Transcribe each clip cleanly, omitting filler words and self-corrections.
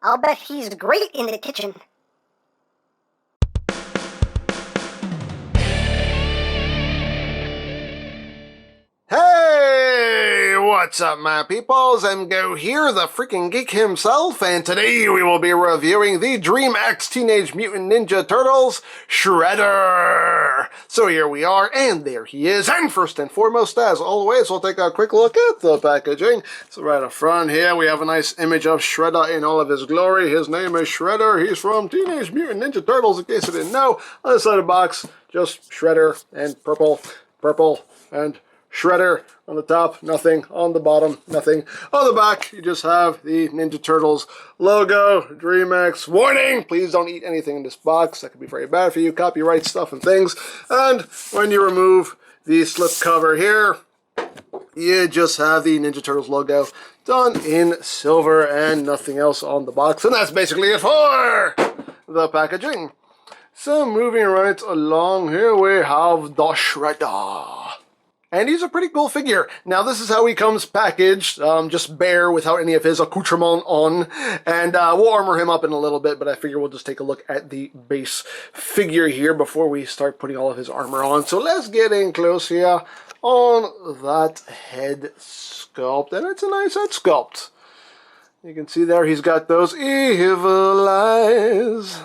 I'll bet he's great in the kitchen. Hey, what's up, my peoples? EmGo here, the freaking geek himself, and today we will be reviewing the DreamEx Teenage Mutant Ninja Turtles Shredder. So here we are, and there he is. And first and foremost, as always, we'll take a quick look at the packaging. So right up front here, we have a nice image of Shredder in all of his glory. His name is Shredder. He's from Teenage Mutant Ninja Turtles, in case you didn't know. On the side of the box, just Shredder and purple, and Shredder on the top, nothing. On the bottom, nothing. On the back, you just have the Ninja Turtles logo, DreamEx. Warning! Please don't eat anything in this box. That could be very bad for you. Copyright stuff and things. And when you remove the slip cover here, you just have the Ninja Turtles logo done in silver and nothing else on the box. And that's basically it for the packaging. So moving right along here, we have the Shredder. And he's a pretty cool figure. Now, this is how he comes packaged, just bare without any of his accoutrement on. And we'll armor him up in a little bit, but I figure we'll just take a look at the base figure here before we start putting all of his armor on. So let's get in close here on that head sculpt. And it's a nice head sculpt. You can see there he's got those evil eyes.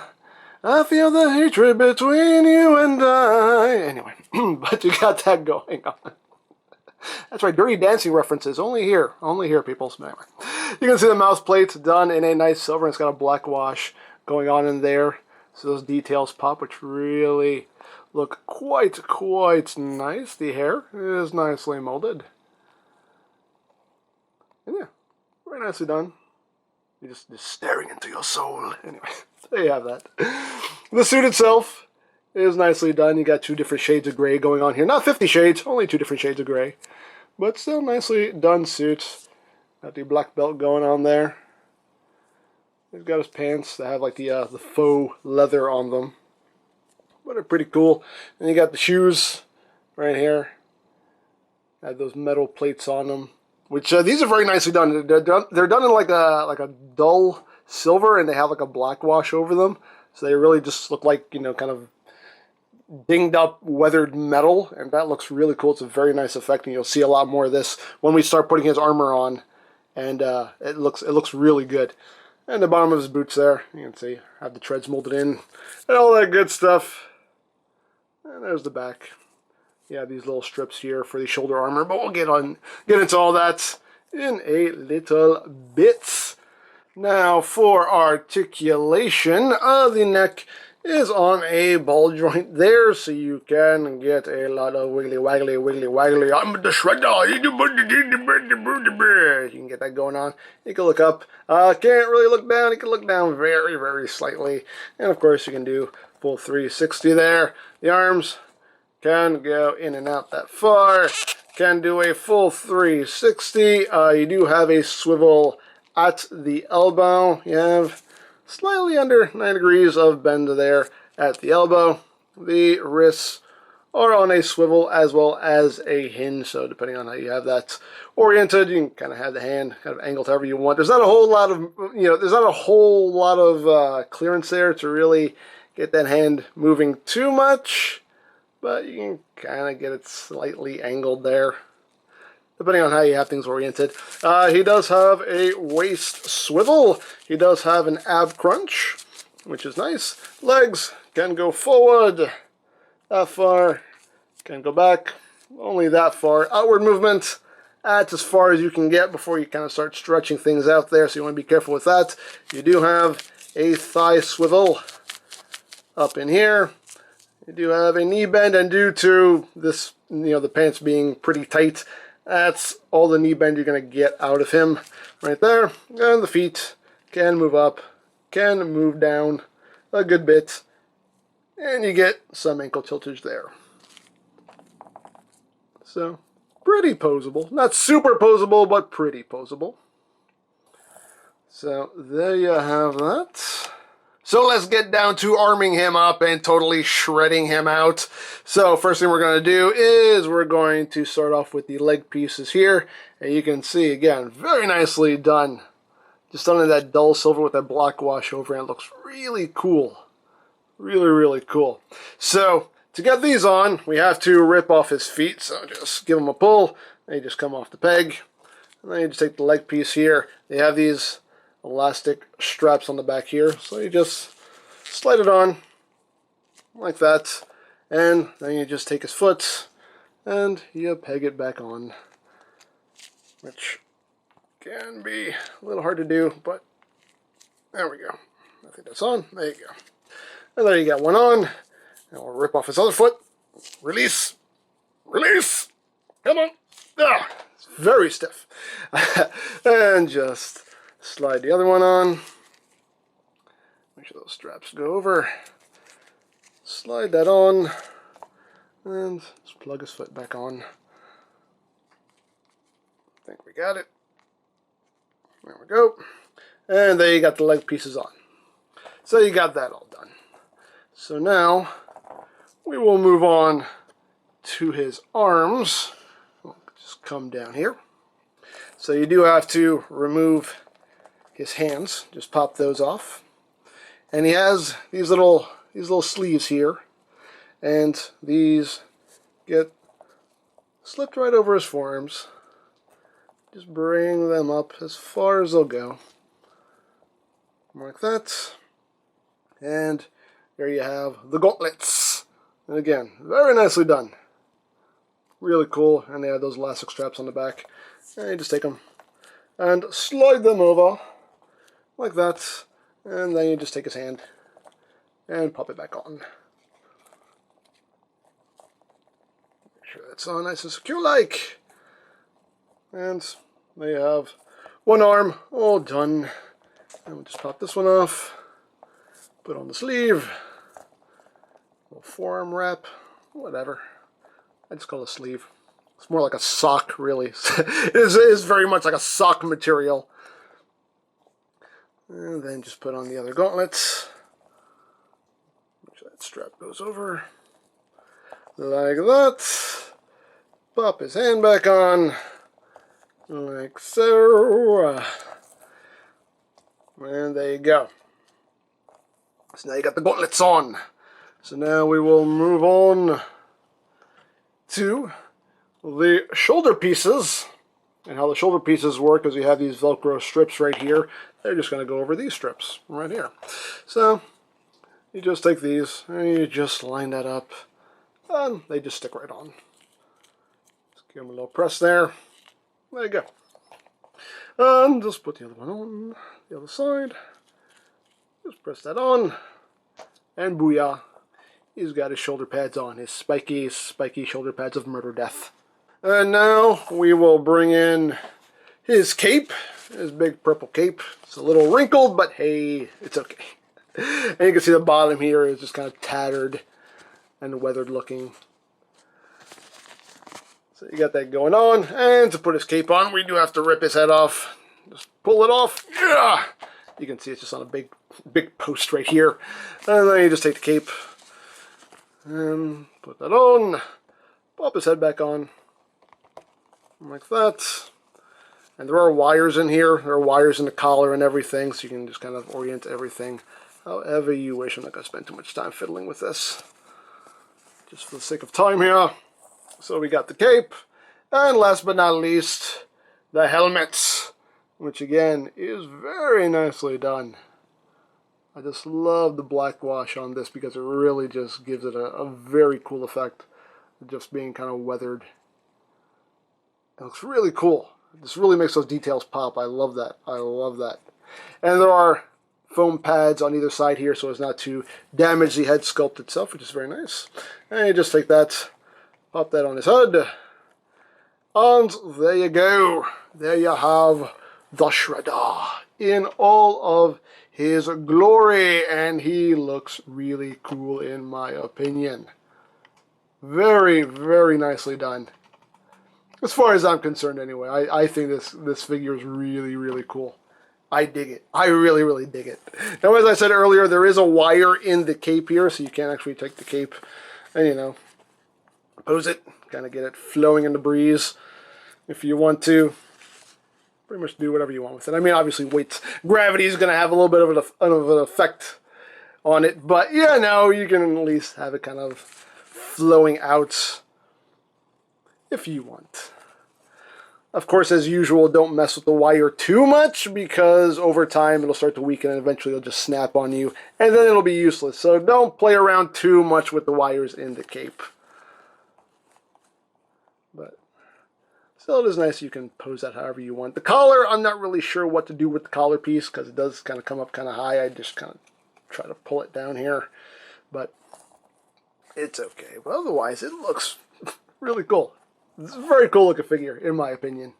I feel the hatred between you and I. Anyway, but you got that going on. That's right, Dirty Dancing references. Only here, people. Anyway, you can see the mouth plate done in a nice silver. It's got a black wash going on in there. So those details pop, which really look quite nice. The hair is nicely molded. And yeah, very nicely done. You're just staring into your soul. Anyway, there you have that. The suit itself is nicely done. You got two different shades of gray going on here. Not 50 shades, only two different shades of gray. But still nicely done suit. Got the black belt going on there. He's got his pants that have like the faux leather on them. But they're pretty cool. And you got the shoes right here. Have those metal plates on them. Which these are very nicely done. They're done in like a dull silver, and they have like a black wash over them. So they really just look like, you know, kind of dinged up, weathered metal, and that looks really cool. It's a very nice effect, and you'll see a lot more of this when we start putting his armor on. And it looks really good. And the bottom of his boots there, you can see, have the treads molded in, and all that good stuff. And there's the back. Yeah, these little strips here for the shoulder armor, but we'll get into all that in a little bit. Now, for articulation, the neck is on a ball joint there, so you can get a lot of wiggly waggly. I'm the Shredder. You can get that going on. You can look up. Can't really look down. You can look down very slightly, and of course you can do full 360 there. The arms can go in and out that far. Can do a full 360. You do have a swivel at the elbow. You have slightly under 9 degrees of bend there at the elbow. The wrists are on a swivel as well as a hinge. So depending on how you have that oriented, you can kind of have the hand kind of angled however you want. There's not a whole lot of clearance there to really get that hand moving too much. But you can kind of get it slightly angled there, depending on how you have things oriented. He does have a waist swivel. He does have an ab crunch, which is nice. Legs can go forward that far, can go back only that far. Outward movement, that's as far as you can get before you kind of start stretching things out there, so you want to be careful with that. You do have a thigh swivel up in here. You do have a knee bend, and due to this, the pants being pretty tight, that's all the knee bend you're going to get out of him right there. And the feet can move up, can move down a good bit, and you get some ankle tiltage there. So, pretty posable. Not super posable, but pretty posable. So, there you have that. So let's get down to arming him up and totally shredding him out. So first thing we're going to do is we're going to start off with the leg pieces here. And you can see, again, very nicely done just done in that dull silver with that black wash over, and it looks really cool. Really, really cool. So, to get these on, we have to rip off his feet. So just give them a pull. They just come off the peg. And then you just take the leg piece here. They have these elastic straps on the back here. So you just slide it on like that. And then you just take his foot and you peg it back on. Which can be a little hard to do, but there we go. I think that's on. There you go. And there you got one on. And we'll rip off his other foot. Release. Release. Come on. Ah, it's very stiff. And just slide the other one on. Make sure those straps go over. Slide that on. And just plug his foot back on. I think we got it. There we go. And there you got the leg pieces on. So you got that all done. So now we will move on to his arms. We'll just come down here. So you do have to remove his hands. Just pop those off. And he has these little sleeves here. And these get slipped right over his forearms. Just bring them up as far as they'll go. Like that. And there you have the gauntlets. And again, very nicely done. Really cool. And they have those elastic straps on the back. And you just take them and slide them over like that. And then you just take his hand and pop it back on. Make sure that's on nice and secure like. And there you have one arm all done. And we'll just pop this one off. Put on the sleeve. Little forearm wrap. Whatever. I just call it a sleeve. It's more like a sock, really. It is very much like a sock material. And then just put on the other gauntlets. Make sure that strap goes over. Like that. Pop his hand back on. Like so. And there you go. So now you got the gauntlets on. So now we will move on to the shoulder pieces. And how the shoulder pieces work is you have these Velcro strips right here. They're just going to go over these strips right here. So you just take these and you just line that up. And they just stick right on. Just give them a little press there. There you go. And just put the other one on the other side. Just press that on. And booyah. He's got his shoulder pads on. His spiky shoulder pads of murder death. And now we will bring in his cape. His big purple cape. It's a little wrinkled, but hey, it's okay. And you can see the bottom here is just kind of tattered and weathered looking. So you got that going on. And to put his cape on, we do have to rip his head off. Just pull it off. Yeah! You can see it's just on a big post right here. And then you just take the cape and put that on. Pop his head back on. Like that. And there are wires in here. There are wires in the collar and everything, so you can just kind of orient everything however you wish. I'm not going to spend too much time fiddling with this. Just for the sake of time here. So we got the cape. And last but not least, the helmets. Which again is very nicely done. I just love the black wash on this because it really just gives it a very cool effect. Just being kind of weathered. It looks really cool. This really makes those details pop. I love that. I love that. And there are foam pads on either side here so as not to damage the head sculpt itself, which is very nice. And you just take that, pop that on his head. And there you go. There you have the Shredder in all of his glory. And he looks really cool in my opinion. Very, very nicely done. As far as I'm concerned anyway, I think this figure is really, really cool. I dig it. I really, really dig it. Now, as I said earlier, there is a wire in the cape here, so you can actually take the cape and, you know, pose it, kind of get it flowing in the breeze if you want to. pretty much do whatever you want with it. I mean, obviously, gravity is going to have a little bit of an effect on it, but yeah, no, you can at least have it kind of flowing out if you want. Of course, as usual, don't mess with the wire too much, because over time it'll start to weaken and eventually it'll just snap on you, and then it'll be useless. So don't play around too much with the wires in the cape. But still, it is nice you can pose that however you want. The collar, I'm not really sure what to do with the collar piece, because it does kind of come up kind of high. I just kind of try to pull it down here, but it's okay. But otherwise, it looks really cool. It's a very cool looking figure, in my opinion.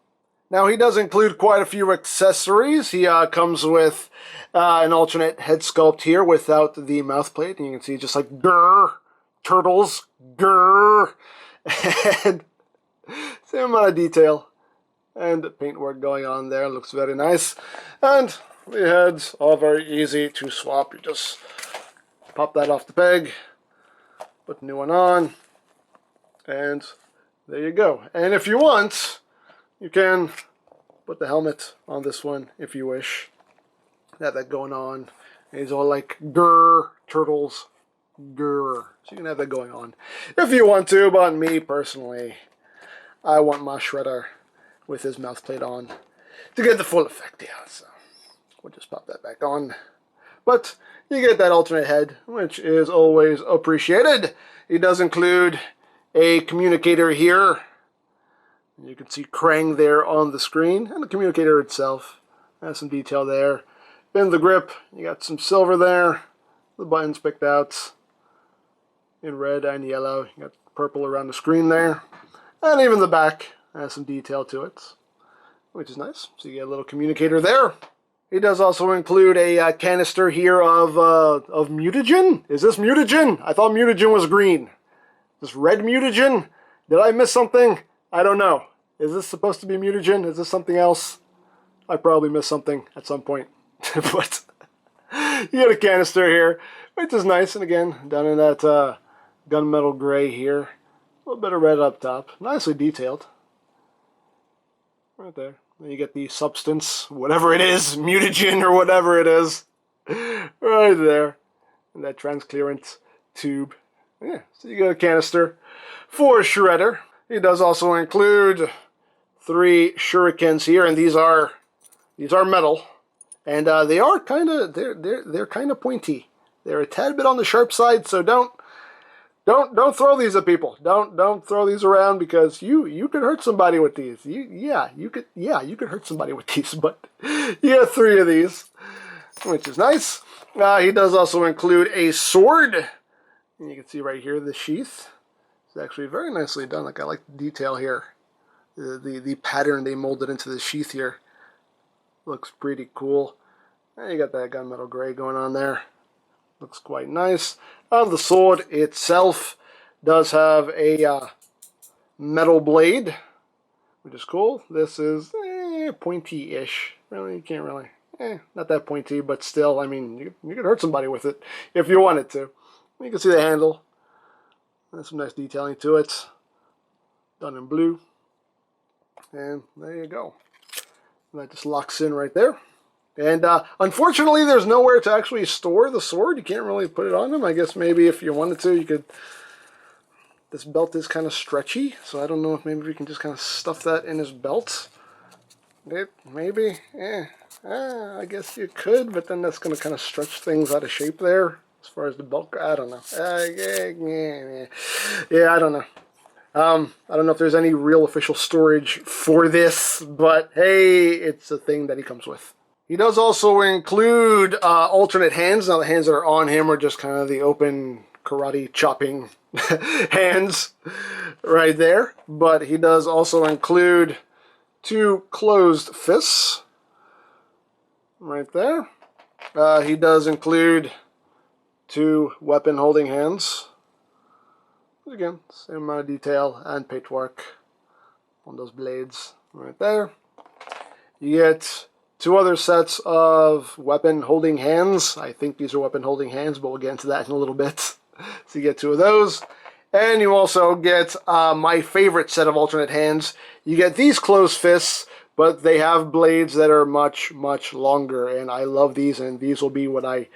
Now, he does include quite a few accessories. He comes with an alternate head sculpt here without the mouth plate, and you can see just like grrr, turtles, grrr, and same amount of detail and paintwork going on there. Looks very nice. And the heads are very easy to swap. You just pop that off the peg, put the new one on, and there you go. And if you want, you can put the helmet on this one if you wish. Have that going on. He's all like grrr, turtles, grrr. So you can have that going on if you want to, but me personally, I want my Shredder with his mouth plate on to get the full effect, yeah. So we'll just pop that back on. But you get that alternate head, which is always appreciated. He does include a communicator here. You can see Krang there on the screen, and the communicator itself has some detail there. In the grip, you got some silver there. The buttons picked out in red and yellow. You got purple around the screen there. And even the back has some detail to it, which is nice. So you get a little communicator there. He does also include a canister here of mutagen. Is this mutagen? I thought mutagen was green. This red mutagen? Did I miss something? I don't know. Is this supposed to be mutagen? Is this something else? I probably missed something at some point. But you get a canister here, which is nice. And again, down in that gunmetal gray here. A little bit of red up top. Nicely detailed. Right there. Then you get the substance, whatever it is, mutagen or whatever it is. Right there. And that transparent tube. Yeah, so you get a canister for Shredder. He does also include 3 Shurikens here, and these are metal. And they are kind of they're kind of pointy. They're a tad bit on the sharp side, so don't throw these at people. Don't throw these around, because you could hurt somebody with these. You could hurt somebody with these. But you have 3 of these, which is nice. He does also include a sword, and you can see right here the sheath. It's actually very nicely done. Like, I like the detail here. The pattern they molded into the sheath here looks pretty cool. And you got that gunmetal gray going on there. Looks quite nice. The sword itself does have a metal blade, which is cool. This is pointy-ish. Really, you can't really. Not that pointy, but still, I mean, you could hurt somebody with it if you wanted to. You can see the handle. There's some nice detailing to it. Done in blue. And there you go. And that just locks in right there. And unfortunately, there's nowhere to actually store the sword. You can't really put it on him. I guess maybe if you wanted to, you could. This belt is kind of stretchy, so I don't know if maybe we can just kind of stuff that in his belt. Maybe. I guess you could, but then that's going to kind of stretch things out of shape there. As far as the belt, I don't know. Yeah, I don't know. I don't know if there's any real official storage for this, but hey, it's a thing that he comes with. He does also include alternate hands. Now, the hands that are on him are just kind of the open karate chopping hands right there. But he does also include 2 closed fists right there. He does include 2 weapon holding hands. Again, same amount of detail and paintwork on those blades right there. You get 2 other sets of weapon holding hands. I think these are weapon holding hands, but we'll get into that in a little bit. So you get 2 of those. And you also get my favorite set of alternate hands. You get these closed fists, but they have blades that are much, much longer, and I love these, and these will be what I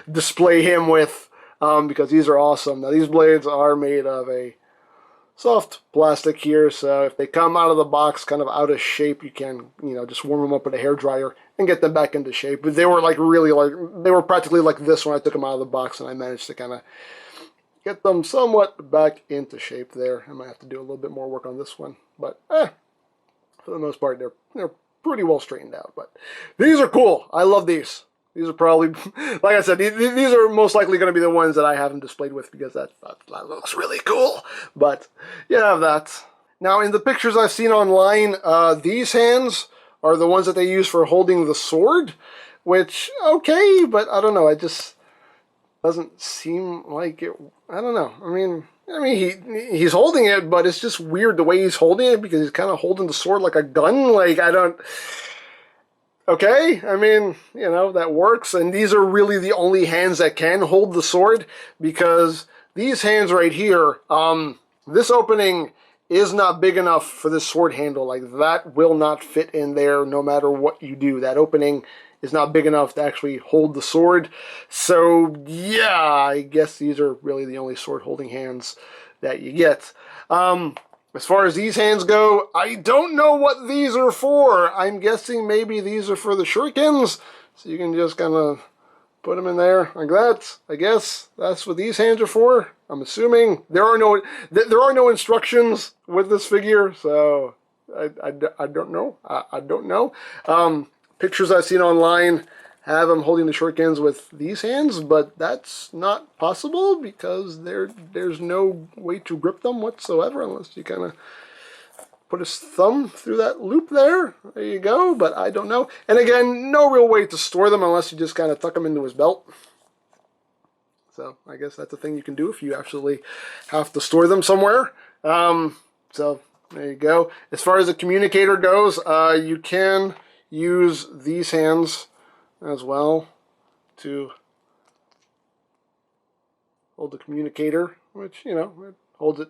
display him with, because these are awesome. Now, these blades are made of a soft plastic here, so if they come out of the box kind of out of shape, you can, just warm them up with a hairdryer and get them back into shape. But they were they were practically like this when I took them out of the box, and I managed to kind of get them somewhat back into shape there. I might have to do a little bit more work on this one, but for the most part, they're pretty well straightened out. But these are cool. I love these. These are probably, like I said, these are most likely going to be the ones that I have them displayed with, because that looks really cool. But you have that. Now, in the pictures I've seen online, these hands are the ones that they use for holding the sword, which, okay, but I don't know. It just doesn't seem like it. I don't know. I mean, he's holding it, but it's just weird the way he's holding it, because he's kind of holding the sword like a gun. Like, I don't... Okay, I mean, that works, and these are really the only hands that can hold the sword, because these hands right here, this opening is not big enough for this sword handle. Like, that will not fit in there no matter what you do. That opening is not big enough to actually hold the sword. So, yeah, I guess these are really the only sword-holding hands that you get. As far as these hands go, I don't know what these are for. I'm guessing maybe these are for the Shurikens, so you can just kind of put them in there like that. I guess that's what these hands are for. I'm assuming there are no instructions with this figure, so I don't know. I don't know. Pictures I've seen online have him holding the Shurikens with these hands, but that's not possible, because there's no way to grip them whatsoever unless you kind of put his thumb through that loop there. There you go, but I don't know. And again, no real way to store them unless you just kind of tuck them into his belt. So I guess that's a thing you can do if you absolutely have to store them somewhere. So there you go. As far as the communicator goes, you can use these hands as well to hold the communicator, which, it holds it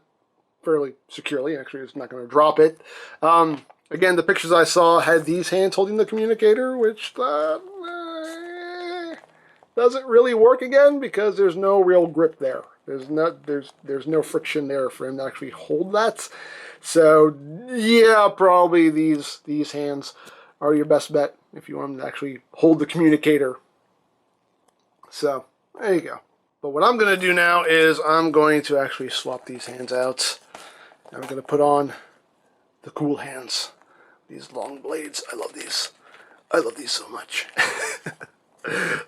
fairly securely. Actually, it's not going to drop it. Again, the pictures I saw had these hands holding the communicator, which doesn't really work again, because there's no real grip there. There's no friction there for him to actually hold that. So yeah, probably these hands are your best bet if you want them to actually hold the communicator. So there you go. But what I'm going to do now is I'm going to actually swap these hands out. I'm going to put on the cool hands. These long blades. I love these. I love these so much.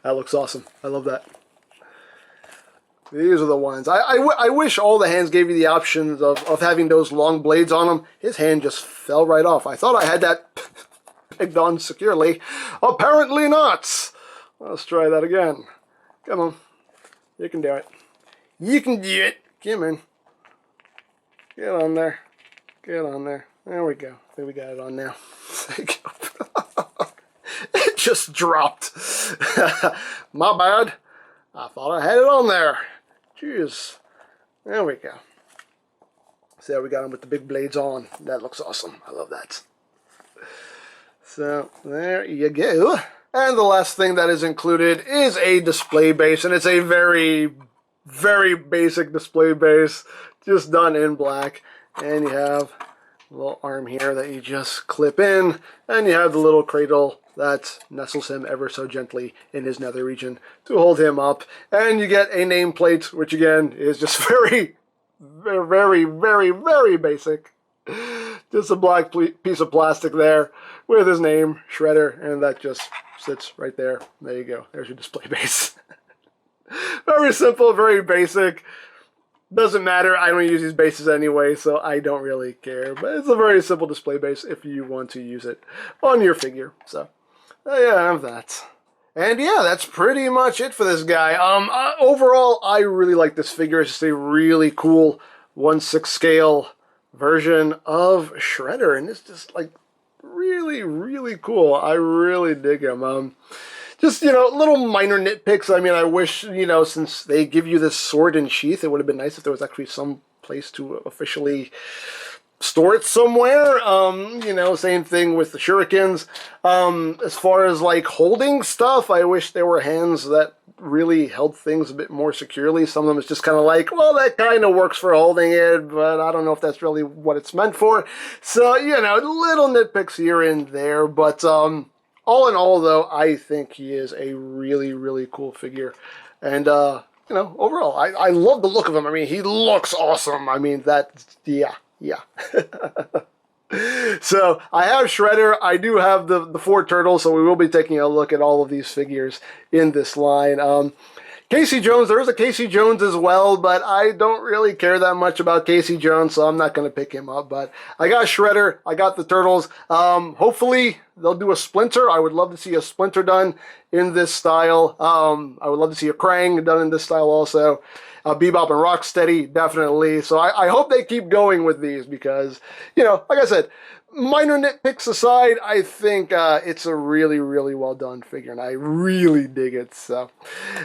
That looks awesome. I love that. These are the ones. I wish all the hands gave you the options of having those long blades on them. His hand just fell right off. I thought I had that pegged on securely. Apparently not. Let's try that again. Come on. You can do it. You can do it. Come on. Get on there. Get on there. There we go. There we got it on now. There you go. It just dropped. My bad. I thought I had it on there. Jeez. There we go. So we got him with the big blades on. That looks awesome. I love that. So there you go. And the last thing that is included is a display base, and it's a very, very basic display base, just done in black. And you have a little arm here that you just clip in, and you have the little cradle that nestles him ever so gently in his nether region to hold him up. And you get a nameplate, which again is just very, very, very, very basic. Just a black piece of plastic there with his name, Shredder, and that just sits right there. There you go. There's your display base. Very simple, very basic. Doesn't matter. I don't use these bases anyway, so I don't really care. But it's a very simple display base if you want to use it on your figure. So, yeah, I have that. And yeah, that's pretty much it for this guy. Overall, I really like this figure. It's just a really cool 1/6 scale version of Shredder, and it's just like really, really cool. I really dig him. Just, little minor nitpicks. I mean, I wish, since they give you this sword and sheath, it would have been nice if there was actually some place to officially store it somewhere. Same thing with the Shurikens. As far as like holding stuff, I wish there were hands that really held things a bit more securely. Some of them is just kind of like, well, that kind of works for holding it, but I don't know if that's really what it's meant for. So, little nitpicks here and there, but all in all, though, I think he is a really, really cool figure. And, overall, I love the look of him. I mean, he looks awesome. I mean, yeah. So I have Shredder. I do have the four turtles, so we will be taking a look at all of these figures in this line. Casey Jones, there is a Casey Jones as well, but I don't really care that much about Casey Jones, so I'm not going to pick him up. But I got Shredder, I got the Turtles. Hopefully they'll do a Splinter. I would love to see a Splinter done in this style. I would love to see a Krang done in this style also. Bebop and Rocksteady, definitely. So I hope they keep going with these because, like I said, minor nitpicks aside, I think it's a really, really well done figure, and I really dig it. So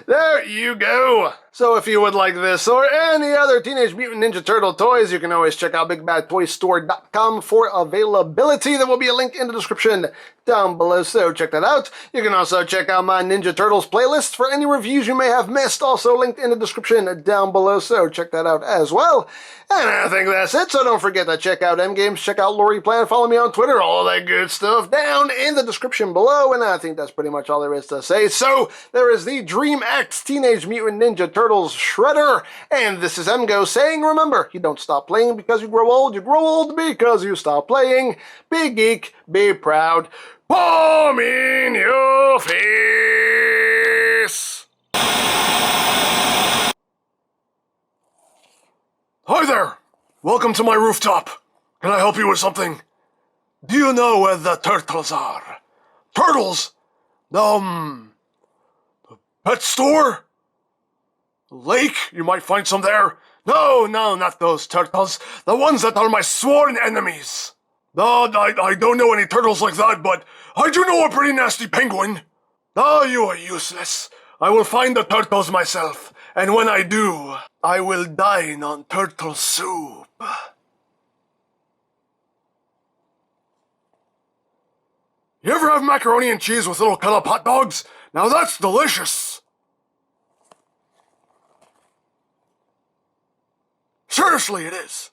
there you go. So if you would like this or any other Teenage Mutant Ninja Turtle toys, you can always check out BigBadToyStore.com for availability. There will be a link in the description down below, so check that out. You can also check out my Ninja Turtles playlist for any reviews you may have missed, also linked in the description down below, so check that out as well. And I think that's it, so don't forget to check out EmGames, check out Lori Plan, follow me on Twitter, all that good stuff down in the description below, and I think that's pretty much all there is to say. So, there is the DreamEx Teenage Mutant Ninja Turtles Shredder, and this is EmGo saying, remember, you don't stop playing because you grow old because you stop playing. Be geek, be proud, palm in your face! Hi there! Welcome to my rooftop. Can I help you with something? Do you know where the turtles are? Turtles? The pet store? Lake? You might find some there. No, not those turtles. The ones that are my sworn enemies. No, I don't know any turtles like that, but I do know a pretty nasty penguin. Oh, you are useless. I will find the turtles myself, and when I do, I will dine on turtle soup. You ever have macaroni and cheese with little cut-up hot dogs? Now that's delicious. Seriously, it is.